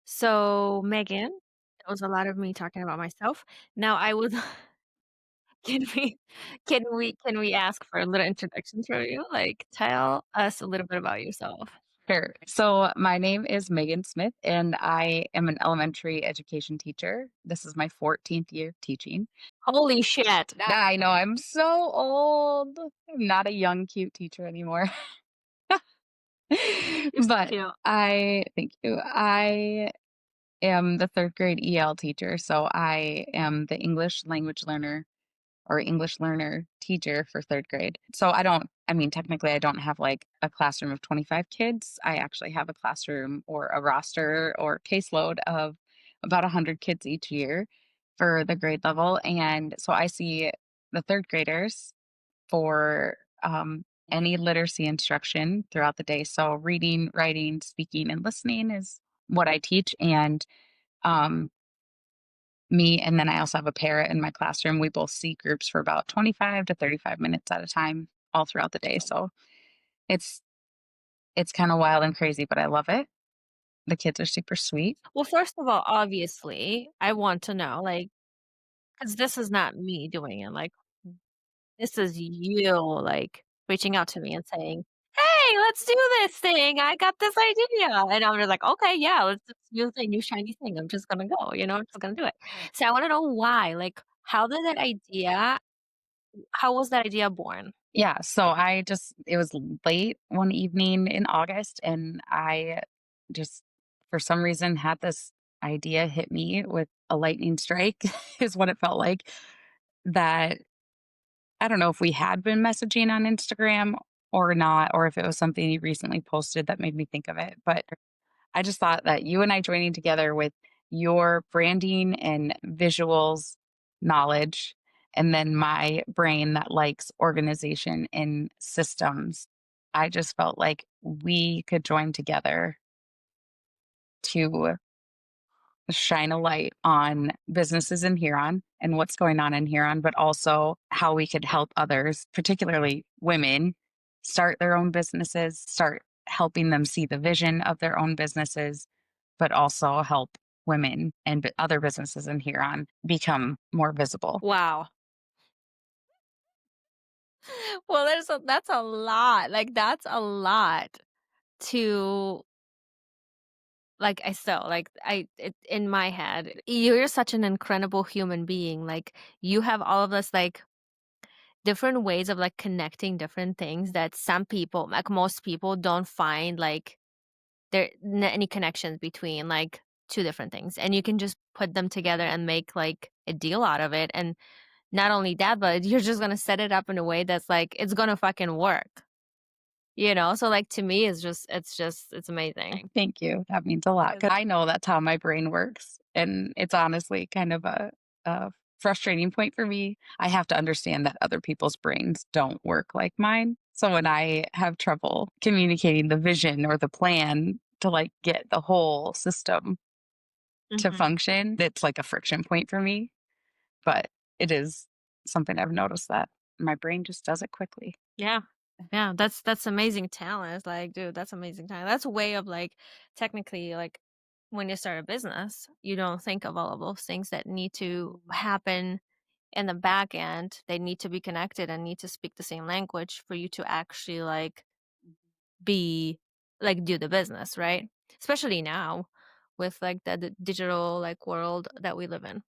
So, Megan, that was a lot of me talking about myself. Now I would can we can we ask for a little introduction from you? Like tell us a little bit about yourself. Sure. So my name is Megan Smith, and I am an elementary education teacher. This is my 14th year teaching. Holy shit. I know I'm so old. I'm not a young, cute teacher anymore. You're so But cute. thank you. I am the third grade EL teacher. So I am the English language learner or English learner teacher for third grade. So technically, I don't have like a classroom of 25 kids. I actually have a classroom or a roster or caseload of about 100 kids each year for the grade level. And so I see the third graders for any literacy instruction throughout the day. So reading, writing, speaking, and listening is what I teach. And um, me and then I also have a parrot in my classroom. We both see groups for about 25 to 35 minutes at a time all throughout the day. So it's it's kind of wild and crazy, but I love it. The kids are super sweet. Well, first of all, obviously, I want to know, like, because this is not me doing it. Like, this is you, like, reaching out to me and saying, "Hey, let's do this thing. I got this idea." And I'm just like, "Okay, yeah, let's just do the new shiny thing. I'm just gonna go, I'm just gonna do it." So I wanna know why. Like, how was that idea born? Yeah, so it was late one evening in August and I just for some reason had this idea hit me with a lightning strike is what it felt like that I don't know if we had been messaging on Instagram or not, or if it was something you recently posted that made me think of it. But I just thought that you and I joining together with your branding and visuals knowledge, and then my brain that likes organization and systems, I just felt like we could join together to shine a light on businesses in Huron and what's going on in Huron, but also how we could help others, particularly women, start their own businesses, start helping them see the vision of their own businesses, but also help women and other businesses in Huron become more visible. Wow. Well, that's a lot. Like, that's a lot to like, I still like, in my head, you're such an incredible human being. Like, you have all of this, like, different ways of, like, connecting different things that some people, like, most people don't find, like, any connections between, like, 2 different things, and you can just put them together and make, like, a deal out of it, and not only that, but you're just gonna set it up in a way that's, like, it's gonna fucking work, you know? So, like, to me, it's amazing. Thank you. That means a lot Yes. because I know that's how my brain works. And it's honestly kind of a frustrating point for me. I have to understand that other people's brains don't work like mine. So when I have trouble communicating the vision or the plan to like get the whole system to Mhm. function, it's like a friction point for me. But it is something I've noticed that my brain just does it quickly. Yeah. Yeah, that's amazing talent. It's like, dude, that's amazing talent. That's a way of, like, technically, like, when you start a business, you don't think of all of those things that need to happen in the back end. They need to be connected and need to speak the same language for you to actually, like, be like, do the business, right? Especially now with, like, the digital, like, world that we live in.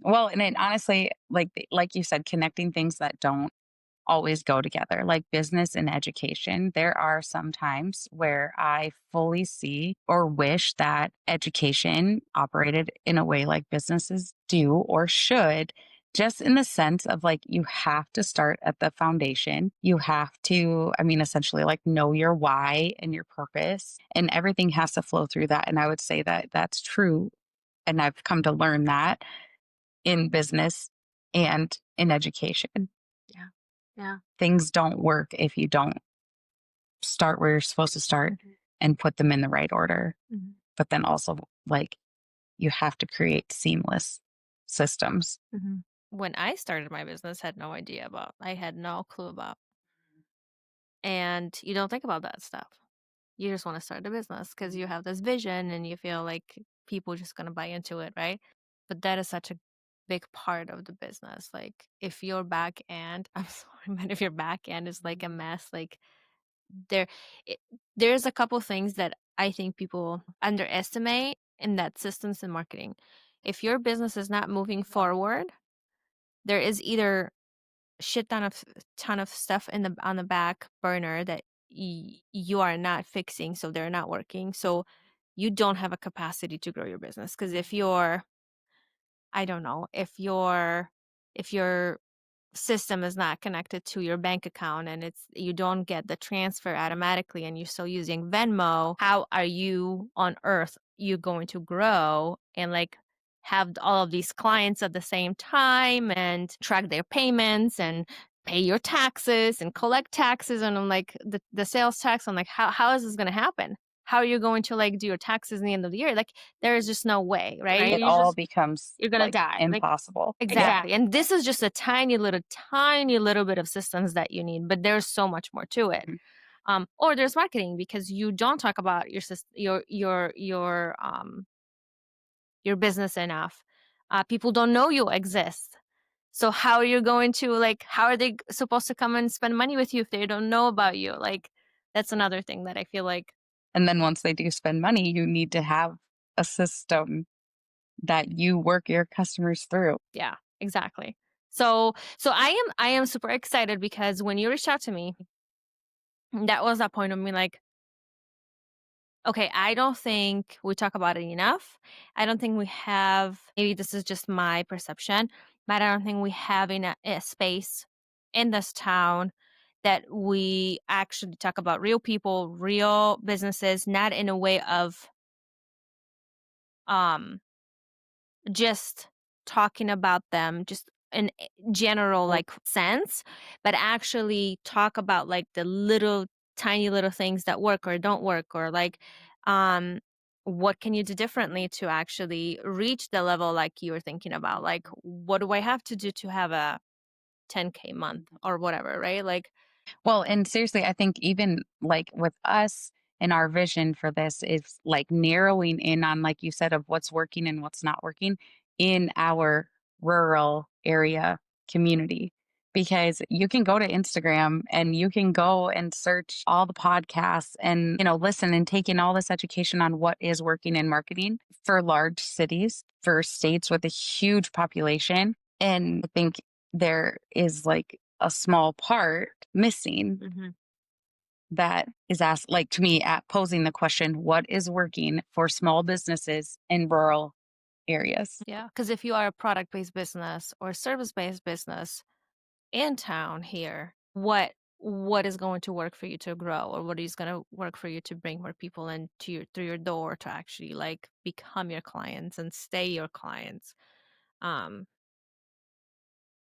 Well, and then honestly, like you said, connecting things that don't always go together, like business and education. There are some times where I fully see or wish that education operated in a way like businesses do or should, just in the sense of like you have to start at the foundation. You have to, essentially, like know your why and your purpose, and everything has to flow through that. And I would say that that's true. And I've come to learn that in business and in education. Yeah. Yeah. Things don't work if you don't start where you're supposed to start and put them in the right order. Mhm. But then also, like, you have to create seamless systems. Mhm. When I started my business, I had no clue about, and you don't think about that stuff. You just want to start a business because you have this vision and you feel like people are just going to buy into it, right? But that is such a big part of the business. Like if your back end, I'm sorry, but if your back end is like a mess, like there, it, there's a couple things that I think people underestimate in that systems and marketing. If your business is not moving forward, there is either shit ton of stuff in the on the back burner that you are not fixing, so they're not working, so you don't have a capacity to grow your business. Because if you're, I don't know, if your system is not connected to your bank account and it's you don't get the transfer automatically and you're still using Venmo, how are you on earth you going to grow and like have all of these clients at the same time and track their payments and pay your taxes and collect taxes and I'm like the sales tax. I'm like, how is this going to happen? How are you going to like do your taxes in the end of the year? Like there is just no way, right? It You all just becomes you're gonna like die. Like impossible. Yeah. exactly. And this is just a tiny little bit of systems that you need, but there's so much more to it. Mhm. Or there's marketing because you don't talk about your business enough. People don't know you exist. So how are you going to like? How are they supposed to come and spend money with you if they don't know about you? Like that's another thing that I feel like And then once they do spend money, you need to have a system that you work your customers through. yeah, exactly. So I am super excited because when you reached out to me, that was that point of me like, okay, I don't think we talk about it enough. I don't think we have, maybe this is just my perception, but I don't think we have a space in this town that we actually talk about real people, real businesses, not in a way of um just talking about them just in general like sense, but actually talk about like the little tiny little things that work or don't work or like um what can you do differently to actually reach the level like you were thinking about, like what do I have to do to have a 10K month or whatever, right? Like Well, and seriously, I think even like with us and our vision for this is like narrowing in on, like you said, of what's working and what's not working in our rural area community. Because you can go to Instagram and you can go and search all the podcasts and, listen and take in all this education on what is working in marketing for large cities, for states with a huge population. And I think there is like a small part missing mhm. that is asked, like to me, at posing the question, what is working for small businesses in rural areas? Yeah, because if you are a product based business or service based business in town here, what is going to work for you to grow or what is going to work for you to bring more people into your through your door to actually like become your clients and stay your clients. um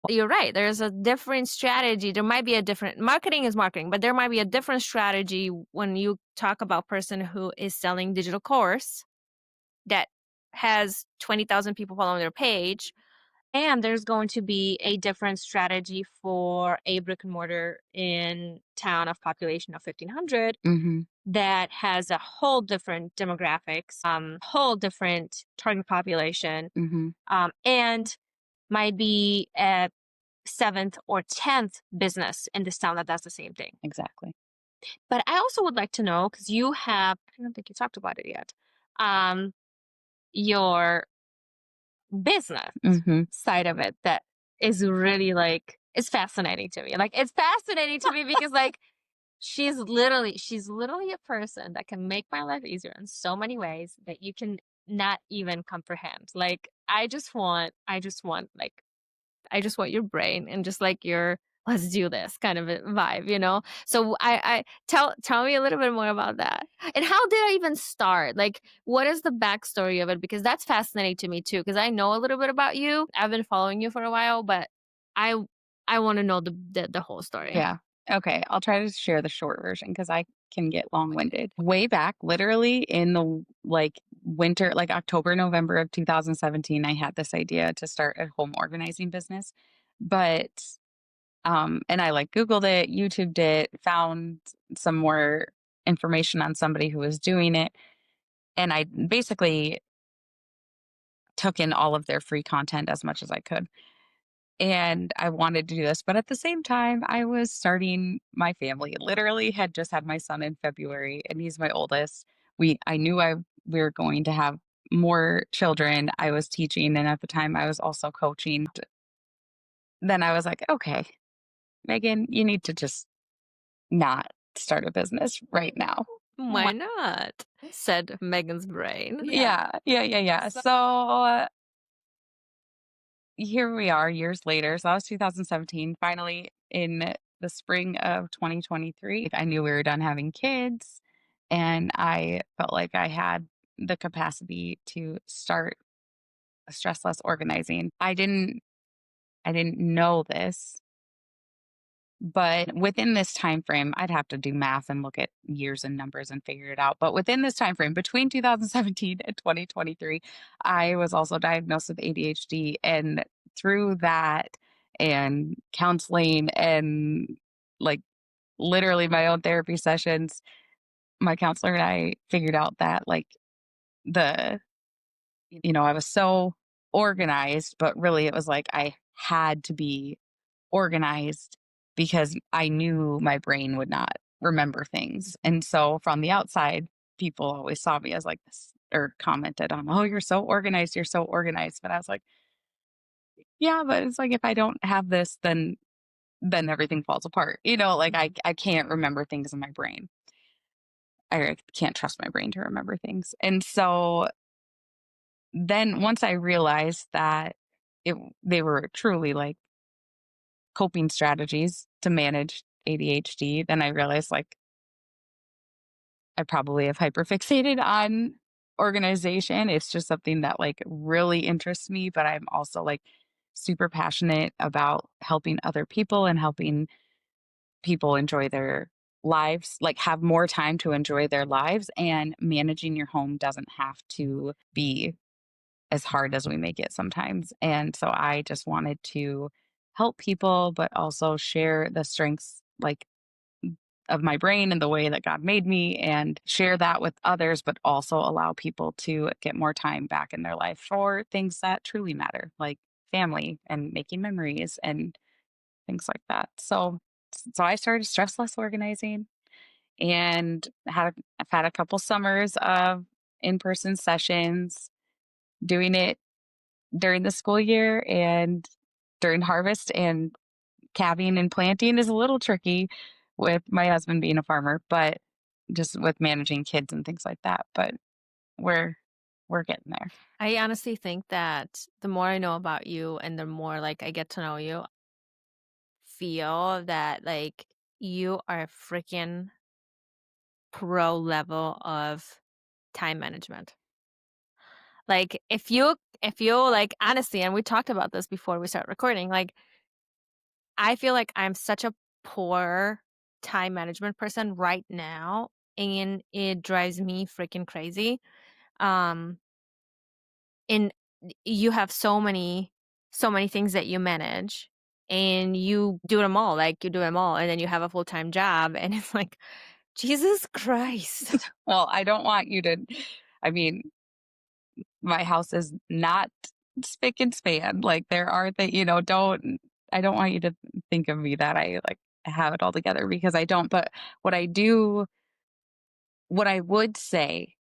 you're right, there's a different strategy. There might be a different marketing is marketing, but there might be a different strategy when you talk about person who is selling digital course that has 20,000 people following their page. And there's going to be a different strategy for a brick and mortar in town of population of 1,500 Hmm. that has a whole different demographics, whole different target population, Hmm. and might be a seventh or 10th business in this town that does the same thing. Exactly. But I also would like to know, because you have, I don't think you talked about it yet, your business Hmm. side of it that is really like it's fascinating to me. Like it's fascinating to me because like she's literally a person that can make my life easier in so many ways that you can not even comprehend. Like I just want your brain and just like your let's do this kind of a vibe, you know? So I tell me a little bit more about that. And how did I even start? Like what is the backstory of it? Because that's fascinating to me too, because I know a little bit about you. I've been following you for a while, but I I want to know the whole story. Yeah. Okay. I'll try to share the short version because I can get long winded. Way back, literally in the like winter, like October, November of 2017, I had this idea to start a home organizing business. But and I like Googled it, YouTubed it, found some more information on somebody who was doing it. And I basically took in all of their free content as much as I could. And I wanted to do this, but at the same time, I was starting my family. Literally had just had my son in February, and he's my oldest. I knew we were going to have more children. I was teaching, and at the time I was also coaching. Then I was like, okay, Megan, you need to just not start a business right now. Why not? Said Megan's brain. Yeah. So here we are years later. So that was 2017. Finally, in the spring of 2023, I knew we were done having kids, and I felt like I had the capacity to start a stress less organizing. I didn't know this, but within this time frame, I'd have to do math and look at years and numbers and figure it out. But within this time frame, between 2017 and 2023, I was also diagnosed with ADHD. And through that and counseling and like literally my own therapy sessions, my counselor and I figured out that the, I was so organized, but really it was like I had to be organized because I knew my brain would not remember things. And so from the outside, people always saw me as like this or commented on, "Oh, you're so organized, you're so organized." But I was like, "Yeah, but it's like if I don't have this, then everything falls apart." Like I can't remember things in my brain. I can't trust my brain to remember things. And so then once I realized that it they were truly like coping strategies to manage ADHD, then I realized like I probably have hyperfixated on organization. It's just something that like really interests me, but I'm also like super passionate about helping other people and helping people enjoy their lives, like have more time to enjoy their lives. And managing your home doesn't have to be as hard as we make it sometimes. And so I just wanted to help people, but also share the strengths of my brain and the way that God made me and share that with others, but also allow people to get more time back in their life for things that truly matter, like family and making memories and things like that. So I started stress less organizing and I've had a couple summers of in-person sessions doing it during the school year and during harvest, and calving and planting is a little tricky with my husband being a farmer, but just with managing kids and things like that. But we're we're getting there. I honestly think that the more I know about you and the more like I get to know you, feel that like you are a freaking pro level of time management. Like if you like honestly, and we talked about this before we start recording, like I feel like I'm such a poor time management person right now, and it drives me freaking crazy. Um and you have so many things that you manage, and you do them all, like you do them all, and then you have a full-time job, and it's like Jesus Christ. Well, I don't want you to I mean, my house is not spick and span. Like there are don't I don't want you to think of me that I like have it all together because I don't. But what I would say,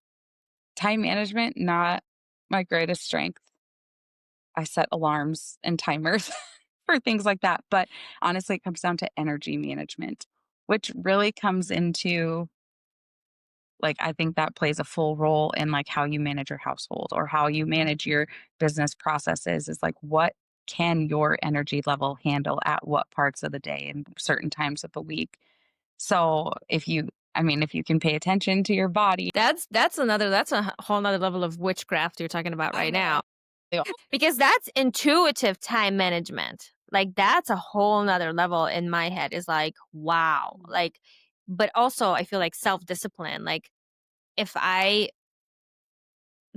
time management, not my greatest strength. I set alarms and timers for things like that. But honestly, it comes down to energy management, which really comes into like, I think that plays a full role in like how you manage your household or how you manage your business processes is like, what can your energy level handle at what parts of the day and certain times of the week? So if you can pay attention to your body, That's a whole nother level of witchcraft you're talking about I right know. now. Because that's intuitive time management. Like that's a whole nother level in my head is like, wow. Like, but also I feel like self-discipline. Like if I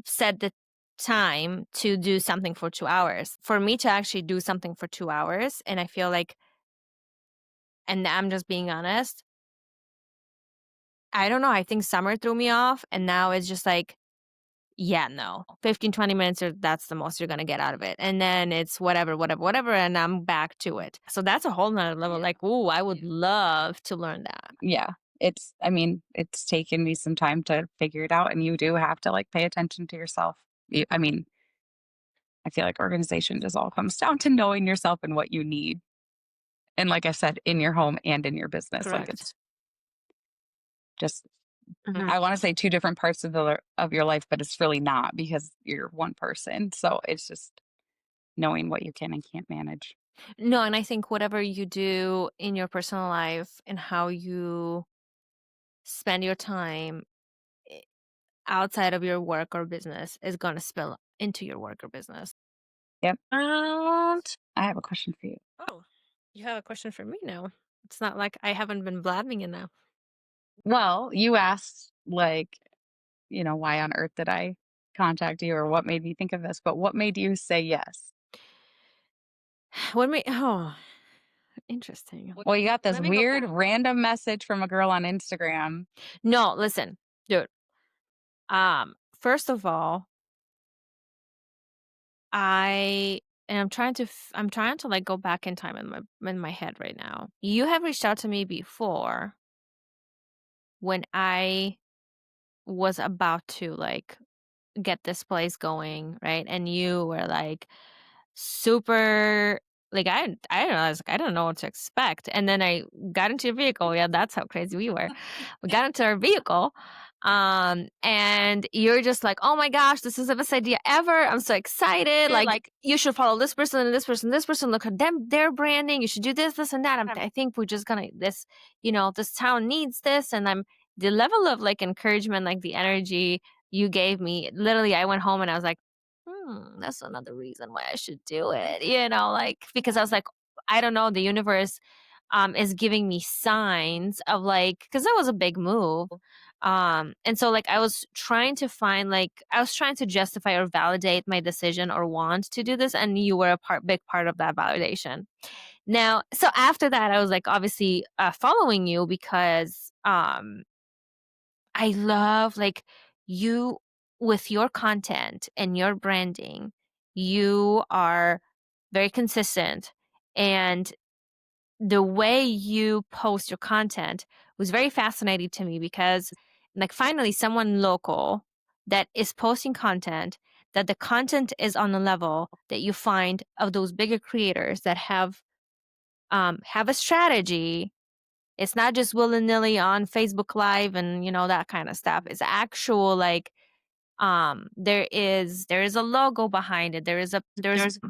set the time to do something for 2 hours, for me to actually do something for 2 hours, and I feel like, and I'm just being honest, I don't know, I think summer threw me off, and now it's just like, yeah, no. 15, 20 minutes, that's the most you're gonna get out of it. And then it's whatever, whatever, whatever, and I'm back to it. So that's a whole nother level. Yeah. Like, ooh, I would love to learn that. Yeah. I mean, it's taken me some time to figure it out, and you do have to like pay attention to yourself. I mean, I feel like organization just all comes down to knowing yourself and what you need. And like I said, in your home and in your business, like Correct. it's just Mhm. I want to say two different parts of your life, but it's really not because you're one person. So it's just knowing what you can and can't manage. No, and I think whatever you do in your personal life and how you spend your time i- outside of your work or business is going to spill into your work or business. Yep. I have a question for you. Oh, you have a question for me now. It's not like I haven't been blabbing enough. Well, you asked like, why on earth did I contact you or what made me think of this? But what made you say yes? Oh, interesting. Well, you got this Let me go weird back. random message from a girl on Instagram. No, listen, dude. First of all, I and I'm trying to like go back in time in my head right now. You have reached out to me before when I was about to like get this place going, right? And you were like super like I don't know, I was like, I don't know what to expect. And then I got into your vehicle. Yeah, that's how crazy we were. We got into our vehicle. And you're just like, oh my gosh, this is the best idea ever. I'm so excited. Like you should follow this person and this person, this person. Look at them, their branding. You should do this, this, and that. I think we're just gonna this town needs this. And I'm the level of like encouragement, like the energy you gave me. Literally, I went home and I was like, that's another reason why I should do it, like because I was like, I don't know, the universe is giving me signs of like, because that was a big move. And so like I was trying to find like I was trying to justify or validate my decision or want to do this, and you were big part of that validation. Now, so after that, I was like obviously following you because I love like you with your content and your branding, you are very consistent. And the way you post your content was very fascinating to me because like finally someone local that is posting content that the content is on the level that you find of those bigger creators that have a strategy. It's not just willy-nilly on Facebook Live and, that kind of stuff. It's actual like there is a logo behind it. There's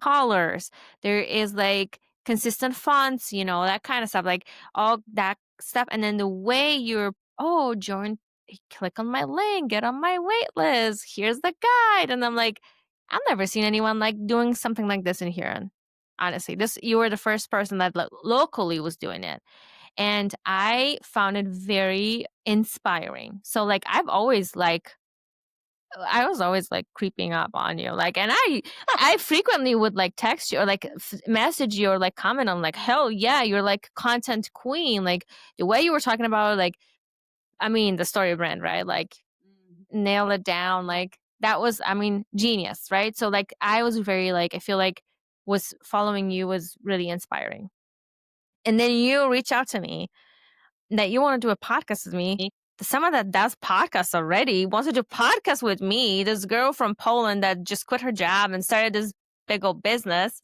colors. There is like consistent fonts, that kind of stuff. Like all that stuff. And then the way join click on my link, get on my wait list. Here's the guide. And I'm like, I've never seen anyone like doing something like this in here. And honestly, you were the first person that locally was doing it. And I found it very inspiring. So like I was always like creeping up on you. Like and I frequently would like text you or like message you or like comment on like, hell yeah, you're like content queen. Like the way you were talking about like I mean the story brand, right? Like nail it down. Like that was genius, right? So like I was very like I feel like was following you was really inspiring. And then you reach out to me that you want to do a podcast with me. Someone that does podcasts already wants to do podcast with me. This girl from Poland that just quit her job and started this big old business.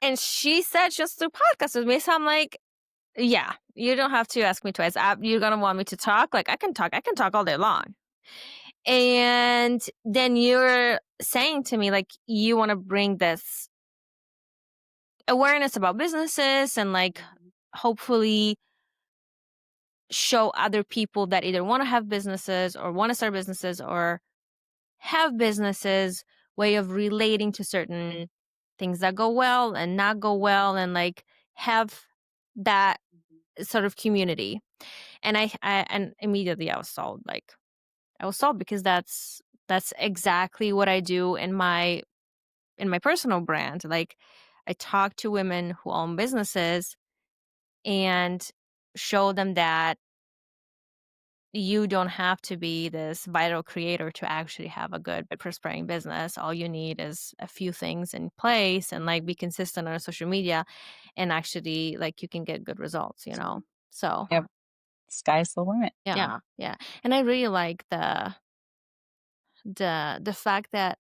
And she said just do podcast with me. So I'm like, yeah, you don't have to ask me twice. You're going to want me to talk? Like I can talk. I can talk all day long. And then you're saying to me, like, you want to bring this awareness about businesses and like hopefully show other people that either want to have businesses or want to start businesses or have businesses way of relating to certain things that go well and not go well and like have that sort of community. And and immediately I was sold. Like I was sold because that's exactly what I do in my personal brand. Like I talk to women who own businesses and show them that you don't have to be this viral creator to actually have a good prospering business. All you need is a few things in place and like be consistent on social media, and actually like you can get good results, you know? So Yep. Sky's the limit. Yeah. yeah, yeah. And I really like the fact that,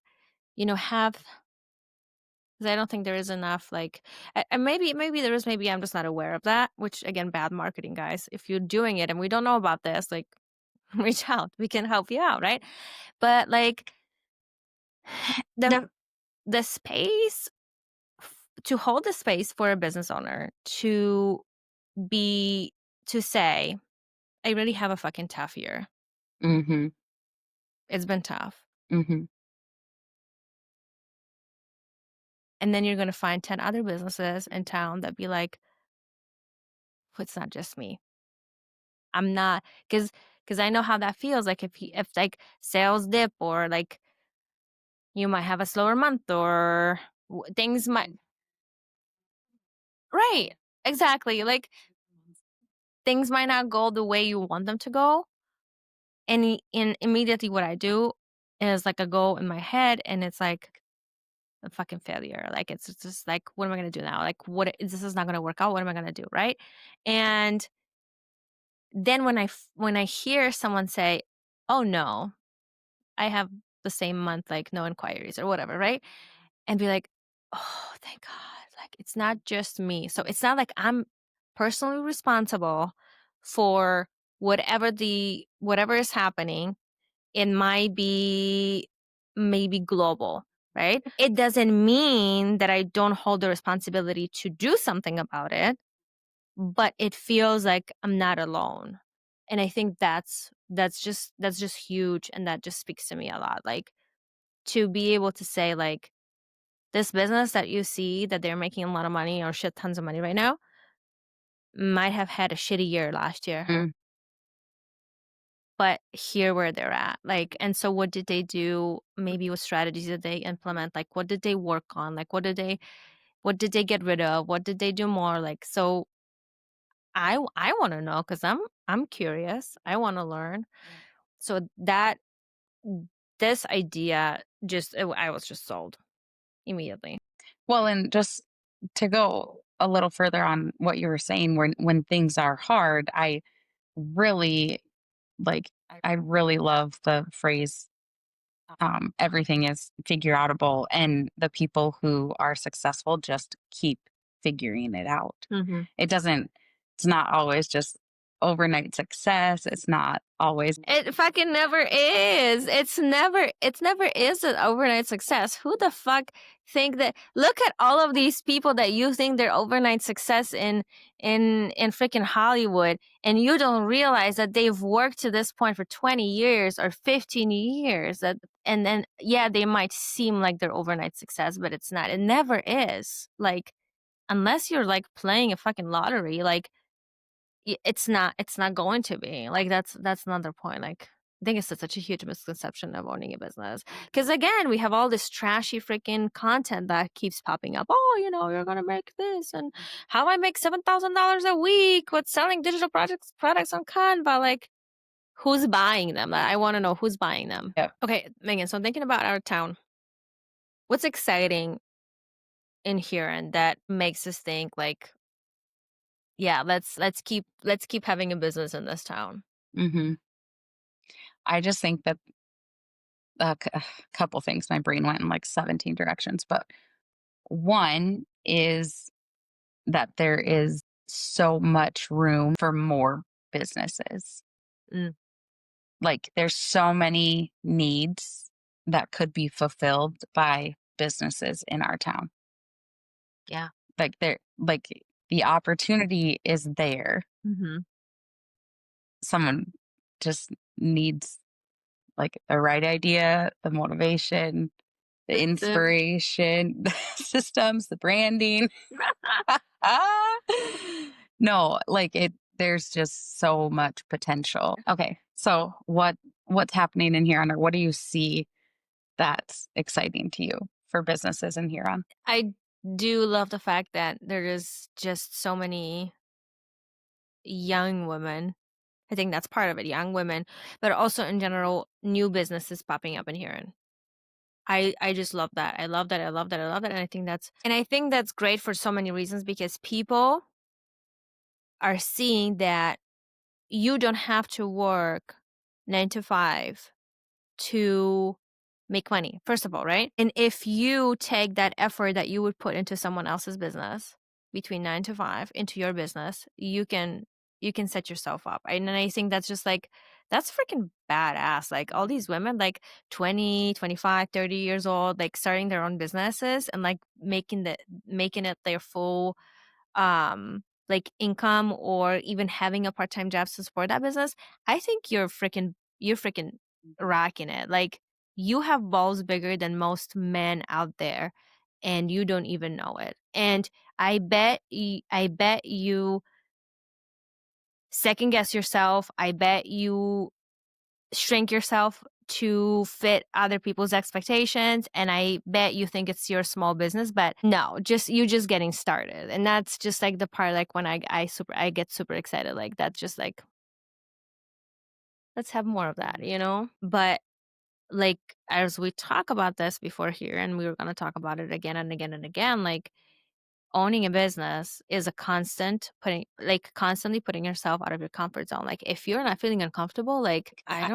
you know, have, 'cause I don't think there is enough like and maybe there is, maybe I'm just not aware of that, which again, bad marketing, guys. If you're doing it and we don't know about this, like reach out. We can help you out, right? But like the the space to hold the space for a business owner be to say, I really have a fucking tough year. Mhm. It's been tough. Mhm. And then you're gonna find 10 other businesses in town that be like, "Well, it's not just me. I'm not," because I know how that feels. Like if like sales dip or like you might have a slower month or things might, right, exactly. Like things might not go the way you want them to go. And immediately what I do is like a goal in my head and it's like a fucking failure. Like it's just like, what am I gonna do now? Like this is not gonna work out. What am I gonna do? Right. And then when I hear someone say, "Oh no, I have the same month, like no inquiries or whatever," right? And be like, "Oh, thank God. Like it's not just me." So it's not like I'm personally responsible for whatever is happening. It might be maybe global, right? It doesn't mean that I don't hold the responsibility to do something about it, but it feels like I'm not alone. And I think that's just huge, and that just speaks to me a lot. Like to be able to say like this business that you see that they're making a lot of money or shit tons of money right now might have had a shitty year last year, Mm. but here where they're at. Like, and so what did they do? Maybe what strategies did they implement? Like what did they work on? Like what did they get rid of? What did they do more? Like so I want to know because I'm curious. I want to learn. So that this idea I was just sold immediately. Well, and just to go a little further on what you were saying, when things are hard, really like I really love the phrase everything is figure outable, and the people who are successful just keep figuring it out. Mhm. It doesn't, it's not always just overnight success. It's not always, It fucking never is. It's never is an overnight success. Who the fuck think that look at all of these people that you think they're overnight success in freaking Hollywood, and you don't realize that they've worked to this point for 20 years or 15 years, that and then yeah, they might seem like they're overnight success, but it's not. It never is. Like unless you're like playing a fucking lottery, like it's not going to be. Like, that's another point, like, I think it's such a huge misconception of owning a business. Because again, we have all this trashy freaking content that keeps popping up. "Oh, you're gonna make this, and how I make $7,000 a week with selling digital products on Canva." Like, who's buying them? I wanna know who's buying them. yeah. Okay, Megan, so I'm thinking about our town. What's exciting in here and that makes us think like, "Yeah, let's keep having a business in this town?" Hmm. I just think that a couple things, my brain went in like 17 directions, but one is that there is so much room for more businesses. Mm, Like there's so many needs that could be fulfilled by businesses in our town. yeah. Like the opportunity is there. Mhm. Someone just needs like the right idea, the motivation, the The inspiration, the systems, the branding. Ah, no, like there's just so much potential. Okay. So what's happening in Huron, or what do you see that's exciting to you for businesses in Huron? I do love the fact that there is just so many young women I think that's part of it, young women, but also in general, new businesses popping up in Huron. I just love that. I love that. I love that. I love that. And I think that's great for so many reasons because people are seeing that you don't have to work 9 to 5 to make money, first of all, right? And if you take that effort that you would put into someone else's business between 9 to 5 into your business, you can set yourself up. And then I think that's just like that's freaking badass. Like all these women like 20, 25, 30 years old, like starting their own businesses and like making it their full like income or even having a part-time job to support that business. I think you're freaking rocking it. Like you have balls bigger than most men out there and you don't even know it. And I bet you second guess yourself. I bet you shrink yourself to fit other people's expectations, and I bet you think it's your small business, but no, just getting started. And that's just like the part like when I get super excited. Like that's just like let's have more of that, you know? But like as we talk about this before here and we were going to talk about it again and again and again, like owning a business is a constantly putting yourself out of your comfort zone. Like if you're not feeling uncomfortable, like I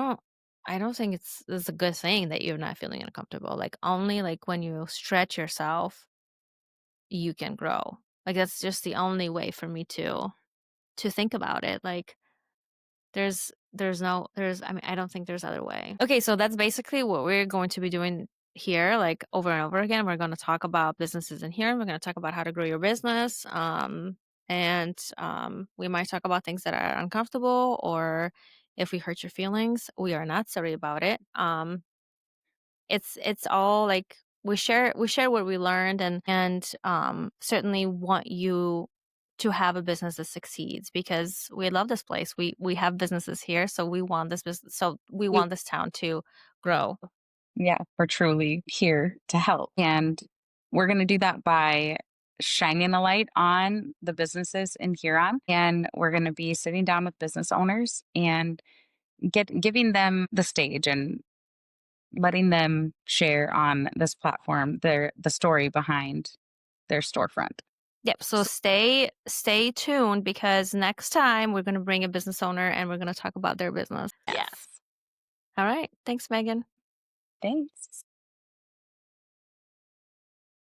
don't think it's a good thing that you're not feeling uncomfortable. Like only like when you stretch yourself, you can grow. Like that's just the only way for me to think about it. Like I mean, I don't think there's other way. Okay, so that's basically what we're going to be doing here, like over and over again. We're going to talk about businesses in here. We're going to talk about how to grow your business. And we might talk about things that are uncomfortable or if we hurt your feelings, we are not sorry about it. It's all like we share what we learned and certainly want you to have a business that succeeds because we love this place. We have businesses here, so we want this town to grow. Yeah, we're truly here to help. And we're going to do that by shining a light on the businesses in Huron. And we're going to be sitting down with business owners and giving them the stage and letting them share on this platform the story behind their storefront. Yep. So stay tuned because next time we're going to bring a business owner and we're going to talk about their business. Yes. Yes. All right. Thanks, Megan. Thanks.